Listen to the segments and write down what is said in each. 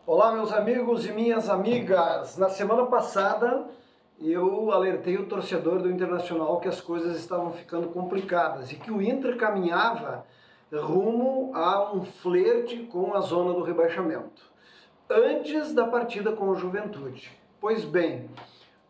Olá, meus amigos e minhas amigas. Na semana passada eu alertei o torcedor do Internacional que as coisas estavam ficando complicadas e que o Inter caminhava rumo a um flerte com a zona do rebaixamento, antes da partida com o Juventude. Pois bem,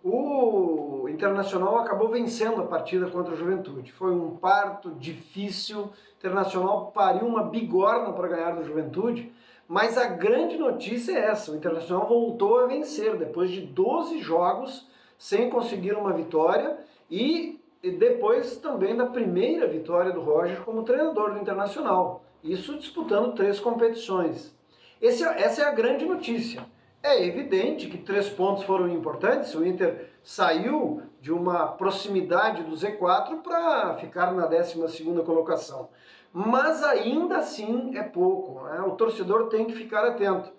o Internacional acabou vencendo a partida contra o Juventude. Foi um parto difícil, o Internacional pariu uma bigorna para ganhar do Juventude, mas a grande notícia é essa: o Internacional voltou a vencer depois de 12 jogos sem conseguir uma vitória e depois também da primeira vitória do Roger como treinador do Internacional, isso disputando 3 competições. Essa é a grande notícia. É evidente que 3 pontos foram importantes, o Inter saiu de uma proximidade do Z4 para ficar na 12ª colocação. Mas ainda assim é pouco, né? O torcedor tem que ficar atento.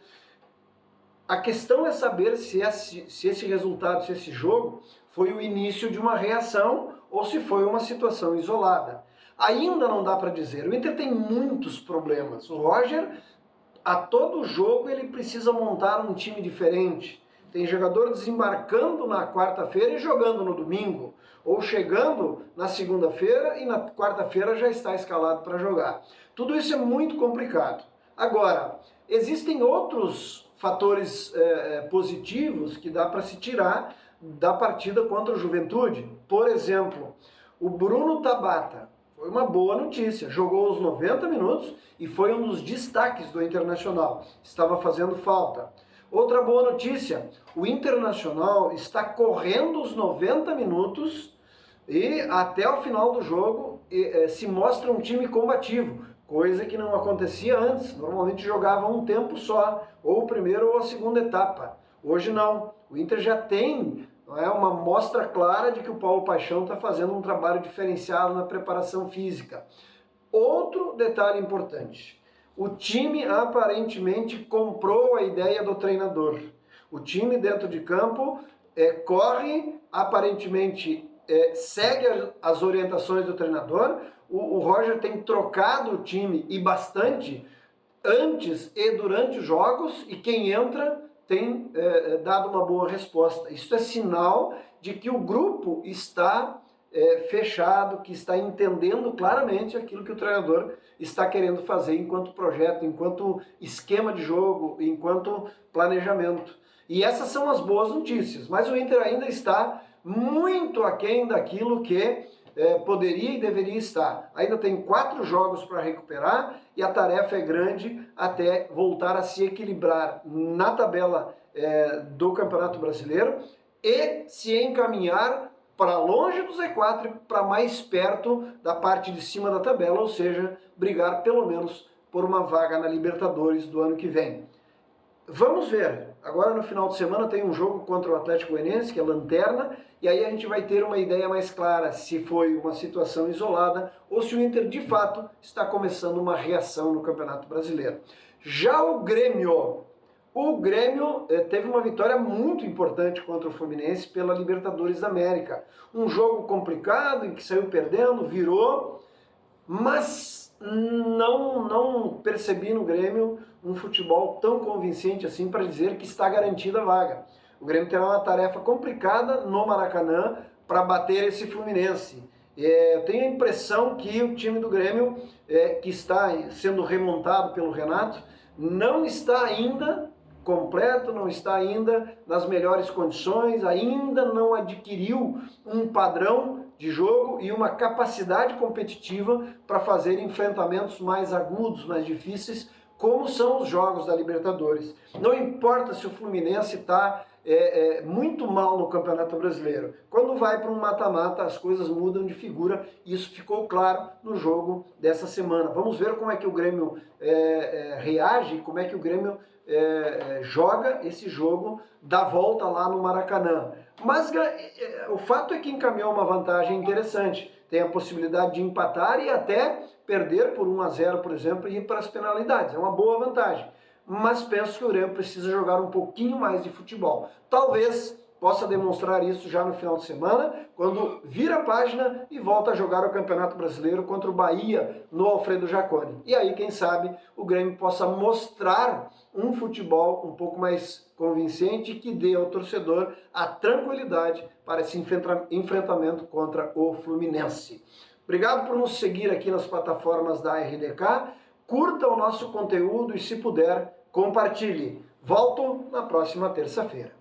A questão é saber se esse resultado, se esse jogo foi o início de uma reação ou se foi uma situação isolada. Ainda não dá para dizer. O Inter tem muitos problemas. O Roger, a todo jogo, ele precisa montar um time diferente. Tem jogador desembarcando na quarta-feira e jogando no domingo, ou chegando na segunda-feira e na quarta-feira já está escalado para jogar. Tudo isso é muito complicado. Agora, existem outros fatores positivos que dá para se tirar da partida contra o Juventude. Por exemplo, o Bruno Tabata. Foi uma boa notícia, jogou os 90 minutos e foi um dos destaques do Internacional, estava fazendo falta. Outra boa notícia, o Internacional está correndo os 90 minutos e até o final do jogo se mostra um time combativo, coisa que não acontecia antes, normalmente jogava um tempo só, ou a primeira ou a segunda etapa. Hoje não, o Inter já tem uma mostra clara de que o Paulo Paixão está fazendo um trabalho diferenciado na preparação física. Outro detalhe importante, o time aparentemente comprou a ideia do treinador. O time dentro de campo corre, aparentemente segue as orientações do treinador. O Roger tem trocado o time e bastante antes e durante os jogos, e quem entra tem dado uma boa resposta. Isso é sinal de que o grupo está fechado, que está entendendo claramente aquilo que o treinador está querendo fazer enquanto projeto, enquanto esquema de jogo, enquanto planejamento. E essas são as boas notícias, mas o Inter ainda está muito aquém daquilo que poderia e deveria estar. Ainda tem 4 jogos para recuperar e a tarefa é grande até voltar a se equilibrar na tabela do Campeonato Brasileiro e se encaminhar para longe do Z4 e para mais perto da parte de cima da tabela, ou seja, brigar pelo menos por uma vaga na Libertadores do ano que vem. Vamos ver, agora no final de semana tem um jogo contra o Atlético Goianiense, que é lanterna, e aí a gente vai ter uma ideia mais clara se foi uma situação isolada ou se o Inter de fato está começando uma reação no Campeonato Brasileiro. Já o Grêmio teve uma vitória muito importante contra o Fluminense pela Libertadores da América. Um jogo complicado, em que saiu perdendo, virou, mas não percebi no Grêmio um futebol tão convincente assim para dizer que está garantida a vaga. O Grêmio terá uma tarefa complicada no Maracanã para bater esse Fluminense. Eu tenho a impressão que o time do Grêmio, que está sendo remontado pelo Renato, não está ainda completo, não está ainda nas melhores condições, ainda não adquiriu um padrão de jogo e uma capacidade competitiva para fazer enfrentamentos mais agudos, mais difíceis, como são os jogos da Libertadores. Não importa se o Fluminense está muito mal no Campeonato Brasileiro. Quando vai para um mata-mata, as coisas mudam de figura, e isso ficou claro no jogo dessa semana. Vamos ver como é que o Grêmio reage, como é que o Grêmio joga esse jogo da volta lá no Maracanã. Mas o fato é que encaminhou uma vantagem interessante. Tem a possibilidade de empatar e até perder por 1-0, por exemplo, e ir para as penalidades. É uma boa vantagem. Mas penso que o Grêmio precisa jogar um pouquinho mais de futebol. Talvez possa demonstrar isso já no final de semana, quando vira a página e volta a jogar o Campeonato Brasileiro contra o Bahia no Alfredo Jaconi. E aí, quem sabe, o Grêmio possa mostrar um futebol um pouco mais convincente que dê ao torcedor a tranquilidade para esse enfrentamento contra o Fluminense. Obrigado por nos seguir aqui nas plataformas da RDK. Curta o nosso conteúdo e, se puder, compartilhe. Volto na próxima terça-feira.